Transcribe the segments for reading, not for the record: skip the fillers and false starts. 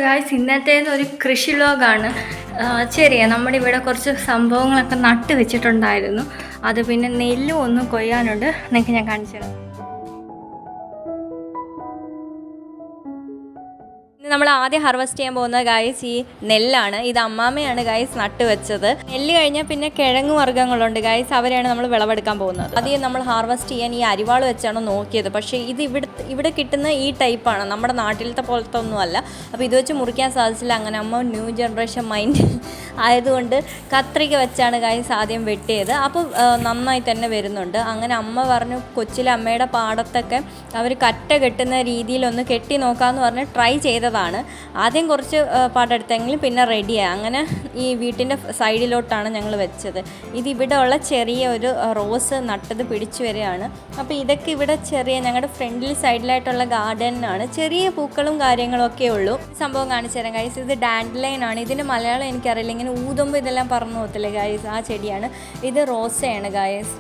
Guys, ഇന്നത്തേന്ന് ഒരു കൃഷി വ്ലോഗാണ്. ശരിയാ, നമ്മുടെ ഇവിടെ കുറച്ച് സംഭവങ്ങളൊക്കെ നട്ട് വെച്ചിട്ടുണ്ടായിരുന്നു. അത് പിന്നെ നെല്ലും ഒന്നും കൊയ്യാനുണ്ട്. നിങ്ങൾക്ക് ഞാൻ കാണിച്ചു തരാം. നമ്മൾ ആദ്യം ഹാർവെസ്റ്റ് ചെയ്യാൻ പോകുന്ന ഗായ്സ് ഈ നെല്ലാണ്. ഇത് അമ്മാമ്മയാണ് ഗായ്സ് നട്ട് വെച്ചത്. നെല്ല് കഴിഞ്ഞാൽ പിന്നെ കിഴങ്ങ് വർഗ്ഗങ്ങളുണ്ട് ഗായ്സ്, അവരെയാണ് നമ്മൾ വിളവെടുക്കാൻ പോകുന്നത്. ആദ്യം നമ്മൾ ഹാർവെസ്റ്റ് ചെയ്യാൻ ഈ അരിവാൾ വെച്ചാണ് നോക്കിയത്. പക്ഷേ ഇത് ഇവിടെ കിട്ടുന്ന ഈ ടൈപ്പാണ്, നമ്മുടെ നാട്ടിലത്തെ പോലത്തെ ഒന്നുമല്ല. അപ്പോൾ ഇത് വെച്ച് മുറിക്കാൻ സാധിച്ചില്ല. അങ്ങനെ അമ്മ ന്യൂ ജനറേഷൻ മൈൻഡ് ആയതുകൊണ്ട് കത്രിക വെച്ചാണ് ഗായ്സ് ആദ്യം വെട്ടിയത്. അപ്പോൾ നന്നായി തന്നെ വരുന്നുണ്ട്. അങ്ങനെ അമ്മ പറഞ്ഞു, കൊച്ചിലെ അമ്മയുടെ പാടത്തൊക്കെ അവർ കറ്റ കെട്ടുന്ന രീതിയിലൊന്ന് കെട്ടി നോക്കാമെന്ന് പറഞ്ഞ് ട്രൈ ചെയ്തതാണ്. ആദ്യം കുറച്ച് പാടെടുത്തെങ്കിലും പിന്നെ റെഡിയായി. അങ്ങനെ ഈ വീട്ടിൻ്റെ സൈഡിലോട്ടാണ് ഞങ്ങൾ വെച്ചത്. ഇതിവിടെ ഉള്ള ചെറിയ ഒരു റോസ് നട്ടത് പിടിച്ചു വരികയാണ്. അപ്പോൾ ഇതൊക്കെ ഇവിടെ ചെറിയ ഞങ്ങളുടെ ഫ്രണ്ടിൽ സൈഡിലായിട്ടുള്ള ഗാർഡനാണ്. ചെറിയ പൂക്കളും കാര്യങ്ങളും ഒക്കെ ഉള്ളൂ. സംഭവം കാണിച്ചു തരാം ഗൈസ്. ഇത് ഡാൻഡലൈൻ ആണ്. ഇതിൻ്റെ മലയാളം എനിക്കറിയില്ല. ഇങ്ങനെ ഊതുമ്പോൾ ഇതെല്ലാം പറന്നു പോകത്തില്ലേ ഗൈസ്, ആ ചെടിയാണ്. ഇത് റോസയാണ് ഗൈസ്.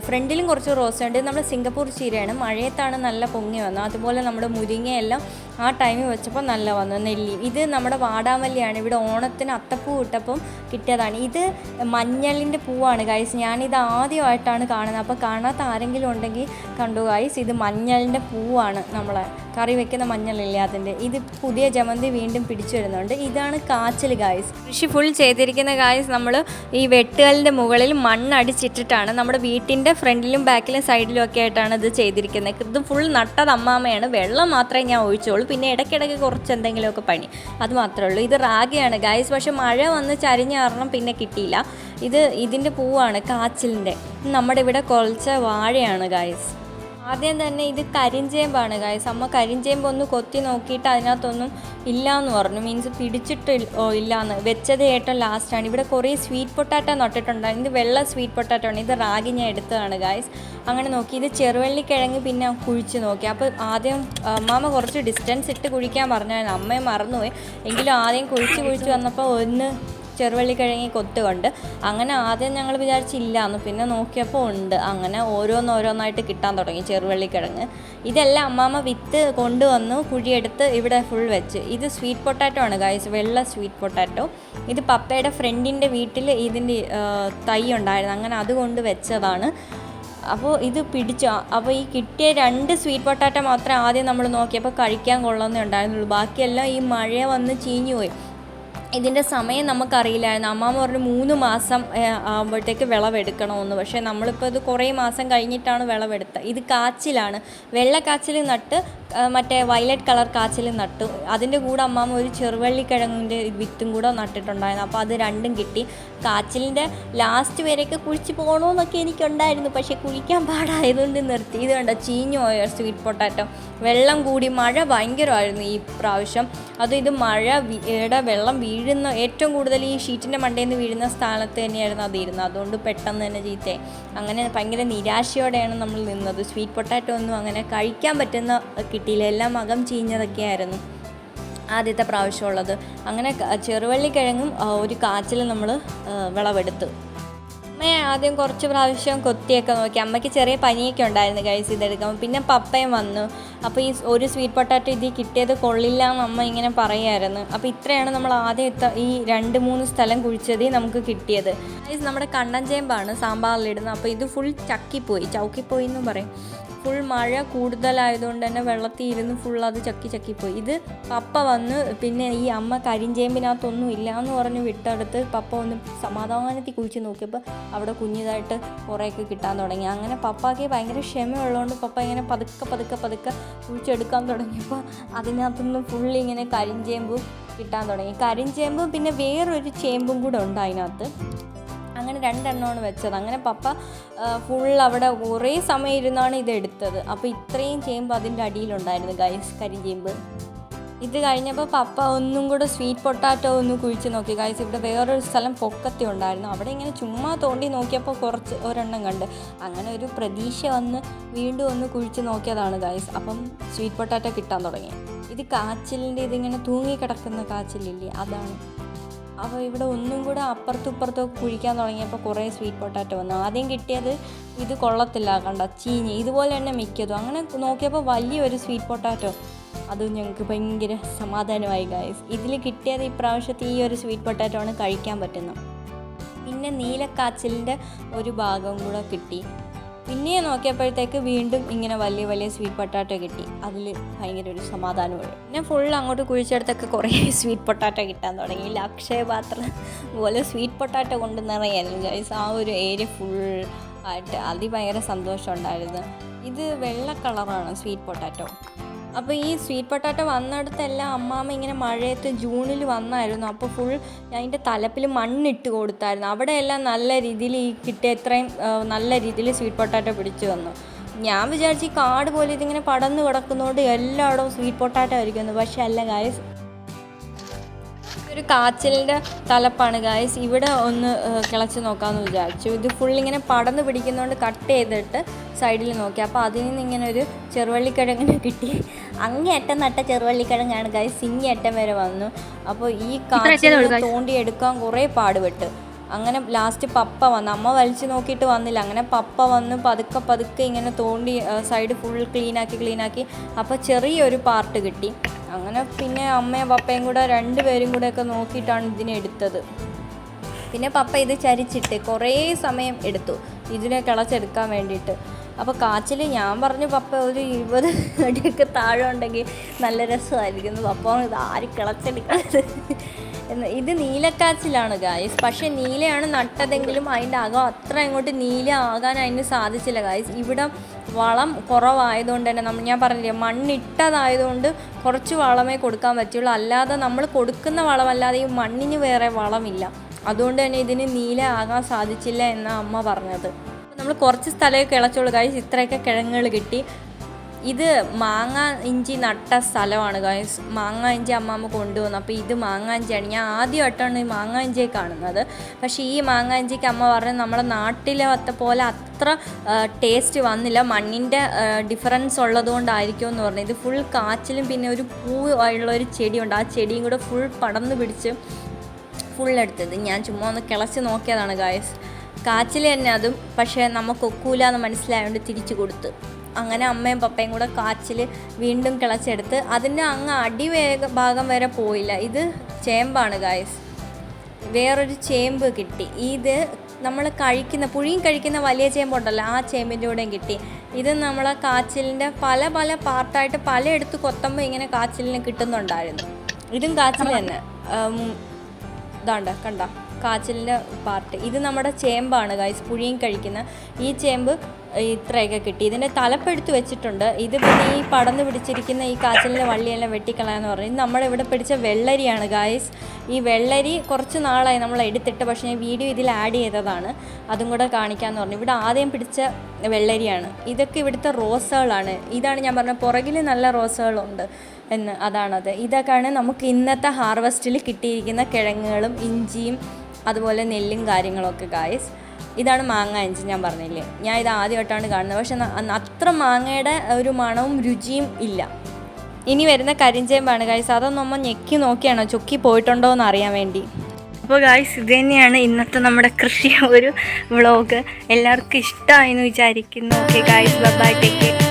ഫ്രണ്ടിലും കുറച്ച് റോസയുണ്ട്. ഇത് നമ്മുടെ സിംഗപ്പൂർ ചീരയാണ്. മഴയത്താണ് നല്ല പൊങ്ങി വന്നത്. അതുപോലെ നമ്മുടെ മുരിങ്ങയെല്ലാം ആ ടൈമിൽ വെച്ചപ്പോൾ നല്ല വന്നു. നെല്ലി ഇത് നമ്മുടെ വാടാമല്ലിയാണ്. ഇവിടെ ഓണത്തിന് അത്തപ്പൂ ഇട്ടപ്പം കിട്ടിയതാണ്. ഇത് മഞ്ഞളിൻ്റെ പൂവാണ് ഗൈസ്. ഞാനിത് ആദ്യമായിട്ടാണ് കാണുന്നത്. അപ്പോൾ കാണാത്ത ആരെങ്കിലും ഉണ്ടെങ്കിൽ കണ്ടു ഗൈസ്. ഇത് മഞ്ഞളിൻ്റെ പൂവാണ്, നമ്മളെ കറി വെക്കുന്ന മഞ്ഞളില്ലേ അതിൻ്റെ. ഇത് പുതിയ ജമന്തി വീണ്ടും പിടിച്ചു വരുന്നുണ്ട്. ഇതാണ് കാച്ചിൽ ഗൈസ്. കൃഷി ഫുൾ ചെയ്തിരിക്കുന്ന ഗൈസ് നമ്മൾ ഈ വെട്ടുകലിൻ്റെ മുകളിൽ മണ്ണടിച്ചിട്ടിട്ടാണ്. നമ്മുടെ വീട്ടിൻ്റെ ഫ്രണ്ടിലും ബാക്കിലും സൈഡിലും ഒക്കെ ആയിട്ടാണ് ഇത് ചെയ്തിരിക്കുന്നത്. ഇത് ഫുൾ നട്ടത് അമ്മാമ്മയാണ്. വെള്ളം മാത്രമേ ഞാൻ ഒഴിച്ചോളൂ. പിന്നെ ഇടയ്ക്കിടയ്ക്ക് കുറച്ച് എന്തെങ്കിലുമൊക്കെ പണി, അത് മാത്രമേ ഉള്ളൂ. ഇത് റാഗിയാണ് ഗൈസ്. പക്ഷെ മഴ വന്ന് ചരിഞ്ഞ കാരണം പിന്നെ കിട്ടിയില്ല. ഇതിൻ്റെ പൂവാണ് കാച്ചിലിൻ്റെ. നമ്മുടെ ഇവിടെ കുളച്ച വാഴയാണ് ഗൈസ്. ആദ്യം തന്നെ ഇത് കരിഞ്ചേമ്പാണ് ഗൈസ്. അമ്മ കരിഞ്ചേമ്പ് ഒന്ന് കൊത്തി നോക്കിയിട്ട് അതിനകത്തൊന്നും ഇല്ലയെന്ന് പറഞ്ഞു. മീൻസ് പിടിച്ചിട്ട് ഇല്ലയെന്ന്. വെച്ചത് ഏറ്റവും ലാസ്റ്റാണ്. ഇവിടെ കുറേ സ്വീറ്റ് പൊട്ടാറ്റോ നട്ടിട്ടുണ്ടായിരുന്നു. ഇത് വെള്ള സ്വീറ്റ് പൊട്ടാറ്റോ ആണ്. ഇത് റാഗി ഞാൻ എടുത്തതാണ് ഗൈസ്. അങ്ങനെ നോക്കി. ഇത് ചെറുവള്ളിക്കിഴങ്ങ് പിന്നെ കുഴിച്ച് നോക്കി. അപ്പോൾ ആദ്യം അമ്മാമ്മ കുറച്ച് ഡിസ്റ്റൻസ് ഇട്ട് കുഴിക്കാൻ പറഞ്ഞായിരുന്നു. അമ്മയെ മറന്നുപോയി. എങ്കിലും ആദ്യം കുഴിച്ച് വന്നപ്പോൾ ഒന്ന് ചെറുവള്ളിക്കിഴങ്ങി കൊത്തുകൊണ്ട്. അങ്ങനെ ആദ്യം ഞങ്ങൾ വിചാരിച്ചില്ലാന്ന്, പിന്നെ നോക്കിയപ്പോൾ ഉണ്ട്. അങ്ങനെ ഓരോന്നായിട്ട് കിട്ടാൻ തുടങ്ങി ചെറുവള്ളിക്കിഴങ്ങ്. ഇതെല്ലാം അമ്മാമ്മ വിത്ത് കൊണ്ടുവന്നു കുഴിയെടുത്ത് ഇവിടെ ഫുൾ വെച്ച്. ഇത് സ്വീറ്റ് പൊട്ടാറ്റോ ആണ് ഗൈസ്, വെള്ള സ്വീറ്റ് പൊട്ടാറ്റോ. ഇത് പപ്പയുടെ ഫ്രണ്ടിൻ്റെ വീട്ടിൽ ഇതിൻ്റെ തൈ ഉണ്ടായിരുന്നു. അങ്ങനെ അതുകൊണ്ട് വെച്ചതാണ്. അപ്പോൾ ഇത് പിടിച്ചു. അപ്പോൾ ഈ കിട്ടിയ 2 സ്വീറ്റ് പൊട്ടാറ്റോ മാത്രമേ ആദ്യം നമ്മൾ നോക്കിയപ്പോൾ കഴിക്കാൻ കൊള്ളുന്നേ ഉണ്ടായിരുന്നുള്ളൂ. ബാക്കിയെല്ലാം ഈ മഴ വന്ന് ചീഞ്ഞു പോയി. ഇതിൻ്റെ സമയം നമുക്കറിയില്ലായിരുന്നു. അമ്മാമ്മ പറഞ്ഞു 3 മാസം ആകുമ്പോഴത്തേക്ക് വിളവെടുക്കണമെന്ന്. പക്ഷേ നമ്മളിപ്പോൾ ഇത് കുറേ മാസം കഴിഞ്ഞിട്ടാണ് വിളവെടുത്തത്. ഇത് കാച്ചിലാണ്. വെള്ള കാച്ചിൽ നട്ട് മറ്റേ വയലറ്റ് കളർ കാച്ചിൽ നട്ടു. അതിൻ്റെ കൂടെ അമ്മാമ്മ ഒരു ചെറുവള്ളിക്കിഴങ്ങിൻ്റെ വിത്തും കൂടെ നട്ടിട്ടുണ്ടായിരുന്നു. അപ്പോൾ അത് രണ്ടും കിട്ടി. കാച്ചിലിൻ്റെ ലാസ്റ്റ് വരെയൊക്കെ കുഴിച്ച് പോകണമെന്നൊക്കെ എനിക്കുണ്ടായിരുന്നു. പക്ഷേ കുഴിക്കാൻ പാടായതുകൊണ്ട് നിർത്തി. ഇത് കണ്ടോ, ചീഞ്ഞു പോയ സ്വീറ്റ് പൊട്ടാറ്റോ. വെള്ളം കൂടി, മഴ ഭയങ്കരമായിരുന്നു ഈ പ്രാവശ്യം. ഇത് മഴയുടെ വെള്ളം വീഴുന്ന ഏറ്റവും കൂടുതൽ ഈ ഷീറ്റിൻ്റെ മണ്ടയിൽ നിന്ന് വീഴുന്ന സ്ഥലത്ത് തന്നെയായിരുന്നു അതിരുന്നത്. അതുകൊണ്ട് പെട്ടെന്ന് തന്നെ ചീത്തയായി. അങ്ങനെ ഭയങ്കര നിരാശയോടെയാണ് നമ്മൾ നിന്നത്. സ്വീറ്റ് പൊട്ടാറ്റോ ഒന്നും അങ്ങനെ കഴിക്കാൻ പറ്റുന്ന കിട്ടിയില്ല. എല്ലാം അകം ചീഞ്ഞതൊക്കെയായിരുന്നു ആദ്യത്തെ പ്രാവശ്യമുള്ളത്. അങ്ങനെ ചെറുവള്ളിക്കിഴങ്ങും ഒരു കാച്ചിൽ നമ്മൾ വിളവെടുത്തു. അമ്മയെ ആദ്യം കുറച്ച് പ്രാവശ്യം കൊത്തിയൊക്കെ നോക്കി. അമ്മയ്ക്ക് ചെറിയ പനിയൊക്കെ ഉണ്ടായിരുന്നു ഗൈസ് ഇതെടുക്കുമ്പോൾ. പിന്നെ പപ്പയും വന്നു. അപ്പോൾ ഈ ഒരു സ്വീറ്റ് പൊട്ടാറ്റോ ഇതിൽ കിട്ടിയത് കൊള്ളില്ല എന്ന് അമ്മ ഇങ്ങനെ പറയുമായിരുന്നു. അപ്പോൾ ഇത്രയാണ് നമ്മൾ ആദ്യം ഈ 2-3 സ്ഥലം കുഴിച്ചത് നമുക്ക് കിട്ടിയത്. ഗൈസ്, നമ്മുടെ കണ്ണൻ ചേമ്പാണ് സാമ്പാറിലിടുന്നത്. അപ്പോൾ ഇത് ഫുൾ ചൗക്കിപ്പോയി എന്നും പറയും. ഫുൾ മഴ കൂടുതലായതുകൊണ്ട് തന്നെ വെള്ളത്തിൽ ഇരുന്ന് ഫുൾ അത് ചക്കിപ്പോയി. ഇത് പപ്പ വന്ന് പിന്നെ ഈ അമ്മ കരിഞ്ചേമ്പിനകത്തൊന്നും ഇല്ല എന്ന് പറഞ്ഞ് വിട്ടെടുത്ത് പപ്പ ഒന്ന് സമാധാനത്തിൽ കുഴിച്ച് നോക്കിയപ്പോൾ അവിടെ കുഞ്ഞിതായിട്ട് കുറേയൊക്കെ കിട്ടാൻ തുടങ്ങി. അങ്ങനെ പപ്പാക്ക് ഭയങ്കര ക്ഷമയുള്ളതുകൊണ്ട് പപ്പ ഇങ്ങനെ പതുക്കെ കുഴിച്ചെടുക്കാൻ തുടങ്ങിയപ്പോൾ അതിനകത്തുനിന്ന് ഫുൾ ഇങ്ങനെ കരിഞ്ചേമ്പ് കിട്ടാൻ തുടങ്ങി. കരിഞ്ചേമ്പും പിന്നെ വേറൊരു ചേമ്പും കൂടെ ഉണ്ട് അതിനകത്ത്. അങ്ങനെ 2 എണ്ണമാണ് വെച്ചത്. അങ്ങനെ പപ്പ ഫുൾ അവിടെ കുറേ സമയം ഇരുന്നാണ് ഇതെടുത്തത്. അപ്പോൾ ഇത്രയും ചേമ്പ് അതിൻ്റെ അടിയിലുണ്ടായിരുന്നു ഗൈസ്, കരിഞ്ചേമ്പ്. ഇത് കഴിഞ്ഞപ്പോൾ പപ്പ ഒന്നും കൂടെ സ്വീറ്റ് പൊട്ടാറ്റോ ഒന്ന് കുഴിച്ച് നോക്കി ഗൈസ്. ഇവിടെ വേറൊരു സ്ഥലം പൊക്കത്തി ഉണ്ടായിരുന്നു. അവിടെ ഇങ്ങനെ ചുമ്മാ തോണ്ടി നോക്കിയപ്പോൾ ഒരെണ്ണം കണ്ട്. അങ്ങനെ ഒരു പ്രതീക്ഷ വന്ന് വീണ്ടും ഒന്ന് കുഴിച്ച് നോക്കിയതാണ് ഗൈസ്. അപ്പം സ്വീറ്റ് പൊട്ടാറ്റോ കിട്ടാൻ തുടങ്ങി. ഇത് കാച്ചിലിൻ്റെ ഇതിങ്ങനെ തൂങ്ങിക്കിടക്കുന്ന കാച്ചിലില്ലേ, അതാണ്. അപ്പോൾ ഇവിടെ ഒന്നും കൂടെ അപ്പുറത്തും കുഴിക്കാൻ തുടങ്ങിയപ്പോൾ കുറേ സ്വീറ്റ് പൊട്ടാറ്റോ വന്നു. ആദ്യം കിട്ടിയത് ഇത് കൊള്ളത്തില്ല, കണ്ട ചീഞ്ഞ്. ഇതുപോലെ തന്നെ മിക്കതും. അങ്ങനെ നോക്കിയപ്പോൾ വലിയൊരു സ്വീറ്റ് പൊട്ടാറ്റോ അത് ഞങ്ങൾക്ക് ഭയങ്കര സമാധാനമായി ഗായ്സ്. ഇതിൽ കിട്ടിയത് ഇപ്രാവശ്യത്തെ ഈ ഒരു സ്വീറ്റ് പൊട്ടാറ്റോ ആണ് കഴിക്കാൻ പറ്റുന്നത്. പിന്നെ നീലക്കാച്ചിലിൻ്റെ ഒരു ഭാഗം കൂടെ കിട്ടി. പിന്നെ നോക്കിയപ്പോഴത്തേക്ക് വീണ്ടും ഇങ്ങനെ വലിയ വലിയ സ്വീറ്റ് പൊട്ടാറ്റോ കിട്ടി. അതിൽ ഭയങ്കര ഒരു സമാധാനമുണ്ട്. പിന്നെ ഫുൾ അങ്ങോട്ട് കുഴിച്ചെടുത്തൊക്കെ കുറേ സ്വീറ്റ് പൊട്ടാറ്റോ കിട്ടാൻ തുടങ്ങി. അക്ഷയപാത്രം പോലെ സ്വീറ്റ് പൊട്ടാറ്റോ കൊണ്ട് നിറയായിരുന്നു ഗൈസ്. ആ ഒരു ഏരിയ ഫുൾ ആയിട്ട് അതിൽ ഭയങ്കര സന്തോഷം ഉണ്ടായിരുന്നു. ഇത് വെള്ള കളറാണ് സ്വീറ്റ് പൊട്ടാറ്റോ. അപ്പോൾ ഈ സ്വീറ്റ് പൊട്ടാറ്റോ വന്നിടത്തെല്ലാം അമ്മാമ്മ ഇങ്ങനെ മഴയത്ത് ജൂണിൽ വന്നായിരുന്നു. അപ്പോൾ ഫുൾ അതിൻ്റെ തലപ്പിൽ മണ്ണിട്ട് കൊടുത്തായിരുന്നു. അവിടെയെല്ലാം നല്ല രീതിയിൽ ഈ കിട്ടിയ എത്രയും നല്ല രീതിയിൽ സ്വീറ്റ് പൊട്ടാറ്റോ പിടിച്ചു വന്നു. ഞാൻ വിചാരിച്ചു ഈ കാട് പോലെ ഇതിങ്ങനെ പടന്ന് കിടക്കുന്നതുകൊണ്ട് എല്ലായിടവും സ്വീറ്റ് പൊട്ടാറ്റോ ആയിരിക്കുന്നു. പക്ഷെ അല്ല ഗായ്സ്, ഒരു കാച്ചിലിൻ്റെ തലപ്പാണ് ഗായ്സ്. ഇവിടെ ഒന്ന് കിളച്ച് നോക്കാമെന്ന് വിചാരിച്ചു. ഇത് ഫുൾ ഇങ്ങനെ പടന്ന് പിടിക്കുന്നതുകൊണ്ട് കട്ട് ചെയ്തിട്ട് സൈഡിൽ നോക്കി. അപ്പോൾ അതിൽ നിന്ന് ഇങ്ങനെ ഒരു ചെറുവള്ളിക്കിഴങ്ങിന് കിട്ടി. അങ്ങേയറ്റം നട്ട ചെറുവള്ളിക്കിഴങ്ങാണ് ഗായ്സ്. ഇങ്ങേയറ്റം വരെ വന്നു. അപ്പോൾ ഈ കാച്ചിൽ തോണ്ടിയെടുക്കാൻ കുറേ പാടുപെട്ട്. അങ്ങനെ ലാസ്റ്റ് പപ്പ വന്നു. അമ്മ വലിച്ചു നോക്കിയിട്ട് വന്നില്ല. അങ്ങനെ പപ്പ വന്ന് പതുക്കെ പതുക്കെ ഇങ്ങനെ തോണ്ടി സൈഡ് ഫുൾ ക്ലീനാക്കി. അപ്പോൾ ചെറിയൊരു പാർട്ട് കിട്ടി. അങ്ങനെ പിന്നെ അമ്മയും പപ്പയും കൂടെ രണ്ടുപേരും കൂടെയൊക്കെ നോക്കിയിട്ടാണ് ഇതിനെടുത്തത്. പിന്നെ പപ്പ ഇത് ചരിച്ചിട്ട് കുറേ സമയം എടുത്തു ഇതിനെ കിളച്ചെടുക്കാൻ വേണ്ടിയിട്ട്. അപ്പോൾ കാച്ചിൽ ഞാൻ പറഞ്ഞു പപ്പ ഒരു 20 അടിയൊക്കെ താഴെ ഉണ്ടെങ്കിൽ നല്ല രസമായിരിക്കുന്നു. പപ്പ ഇത് ആര് കിളച്ചെടുക്കുന്നത് എന്ന്. ഇത് നീലക്കാച്ചിലാണ് ഗായ്സ്. പക്ഷേ നീലയാണ് നട്ടതെങ്കിലും അതിൻ്റെ അകം അത്ര അങ്ങോട്ട് നീല ആകാൻ അതിന് സാധിച്ചില്ല ഗായ്സ്. ഇവിടെ വളം കുറവായതുകൊണ്ട് തന്നെ ഞാൻ പറഞ്ഞില്ലേ മണ്ണിട്ടതായതുകൊണ്ട് കുറച്ച് വളമേ കൊടുക്കാൻ പറ്റുള്ളൂ. അല്ലാതെ നമ്മൾ കൊടുക്കുന്ന വളമല്ലാതെ ഈ മണ്ണിന് വേറെ വളമില്ല. അതുകൊണ്ട് തന്നെ ഇതിന് നീല ആകാൻ സാധിച്ചില്ല എന്നാണ് അമ്മ പറഞ്ഞത്. നമ്മൾ കുറച്ച് സ്ഥലമൊക്കെ കിളച്ചോളൂ ഗായ്സ്. ഇത്രയൊക്കെ കിഴങ്ങുകൾ കിട്ടി. ഇത് മാങ്ങ ഇഞ്ചി നട്ട സ്ഥലമാണ് ഗായ്സ്. മാങ്ങ ഇഞ്ചി അമ്മാമ്മ കൊണ്ടുവന്നു. അപ്പോൾ ഇത് മാങ്ങ ഇഞ്ചിയാണ്. ഞാൻ ആദ്യമായിട്ടാണ് ഈ മാങ്ങ ഇഞ്ചിയെ കാണുന്നത്. പക്ഷേ ഈ മാങ്ങ ഇഞ്ചിക്ക് അമ്മ പറഞ്ഞു നമ്മളെ നാട്ടിലെ പോലെ അത്ര ടേസ്റ്റ് വന്നില്ല, മണ്ണിൻ്റെ ഡിഫറൻസ് ഉള്ളതുകൊണ്ടായിരിക്കും എന്ന് പറഞ്ഞു. ഇത് ഫുൾ കാച്ചിലും പിന്നെ ഒരു പൂവ് ഉള്ളൊരു ചെടിയുണ്ട്. ആ ചെടിയും കൂടെ ഫുൾ പടർന്ന് പിടിച്ച് ഫുള്ളെടുത്തത്. ഞാൻ ചുമ്മാ ഒന്ന് കിളച്ച് നോക്കിയതാണ് ഗായ്സ്. കാച്ചിൽ തന്നെ അതും. പക്ഷേ നമുക്ക് ഒക്കൂല എന്ന് മനസ്സിലായതുകൊണ്ട് തിരിച്ചു കൊടുത്തു. അങ്ങനെ അമ്മയും പപ്പയും കൂടെ കാച്ചിൽ വീണ്ടും കിളച്ചെടുത്ത് അതിൻ്റെ അങ്ങ് ഭാഗം വരെ പോയില്ല. ഇത് ചേമ്പാണ് ഗായ്സ്. വേറൊരു ചേമ്പ് കിട്ടി. ഇത് നമ്മൾ പുഴിയും കഴിക്കുന്ന വലിയ ചേമ്പുണ്ടല്ലോ, ആ ചേമ്പിൻ്റെ കൂടെയും കിട്ടി. ഇത് നമ്മളെ കാച്ചിലിൻ്റെ പല പല പാർട്ടായിട്ട് പലയിടത്ത് കൊത്തുമ്പോൾ ഇങ്ങനെ കാച്ചിലിന് കിട്ടുന്നുണ്ടായിരുന്നു. ഇതും കാച്ചിൽ തന്നെ. ഇതാണ്ട കണ്ട കാച്ചിലിൻ്റെ പാർട്ട്. ഇത് നമ്മുടെ ചേമ്പാണ് ഗായ്സ്, പുഴിയും കഴിക്കുന്ന. ഈ ചേമ്പ് ഇത്രയൊക്കെ കിട്ടി. ഇതിൻ്റെ തലപ്പെടുത്ത് വെച്ചിട്ടുണ്ട്. ഇത് പിന്നെ ഈ പടന്ന് പിടിച്ചിരിക്കുന്ന ഈ കാച്ചിലിൻ്റെ വള്ളിയെല്ലാം വെട്ടിക്കളയാന്ന് പറഞ്ഞു. ഇത് നമ്മുടെ ഇവിടെ പിടിച്ച വെള്ളരിയാണ് ഗായ്സ്. ഈ വെള്ളരി കുറച്ച് നാളായി നമ്മൾ എടുത്തിട്ട്, പക്ഷേ ഞാൻ വീഡിയോ ഇതിൽ ആഡ് ചെയ്തതാണ്. അതും കൂടെ കാണിക്കാമെന്ന് പറഞ്ഞു. ഇവിടെ ആദ്യം പിടിച്ച വെള്ളരിയാണ്. ഇതൊക്കെ ഇവിടുത്തെ റോസുകളാണ്. ഇതാണ് ഞാൻ പറഞ്ഞത് പുറകിൽ നല്ല റോസുകളുണ്ട് എന്ന്. അതാണത്. ഇതൊക്കെയാണ് നമുക്ക് ഇന്നത്തെ ഹാർവസ്റ്റിൽ കിട്ടിയിരിക്കുന്ന കിഴങ്ങുകളും ഇഞ്ചിയും അതുപോലെ നെല്ലും കാര്യങ്ങളൊക്കെ ഗായ്സ്. ഇതാണ് മാങ്ങ ഇഞ്ചി. ഞാൻ പറഞ്ഞില്ലേ, ഞാൻ ഇത് ആദ്യമായിട്ടാണ് കാണുന്നത്. പക്ഷെ അത്ര മാങ്ങയുടെ ഒരു മണവും രുചിയും ഇല്ല. ഇനി വരുന്ന കരിഞ്ചേമ്പാണ് ഗായ്സ്. അതൊന്നും നമ്മൾ ഞെക്കി നോക്കിയാണോ ചൊക്കി പോയിട്ടുണ്ടോ എന്ന് അറിയാൻ വേണ്ടി. അപ്പോൾ ഗായ്സ് ഇത് തന്നെയാണ് ഇന്നത്തെ നമ്മുടെ കൃഷി ഒരു വ്ളോഗ്. എല്ലാവർക്കും ഇഷ്ടമായി എന്ന് വിചാരിക്കുന്നു. Okay guys, bye, take care.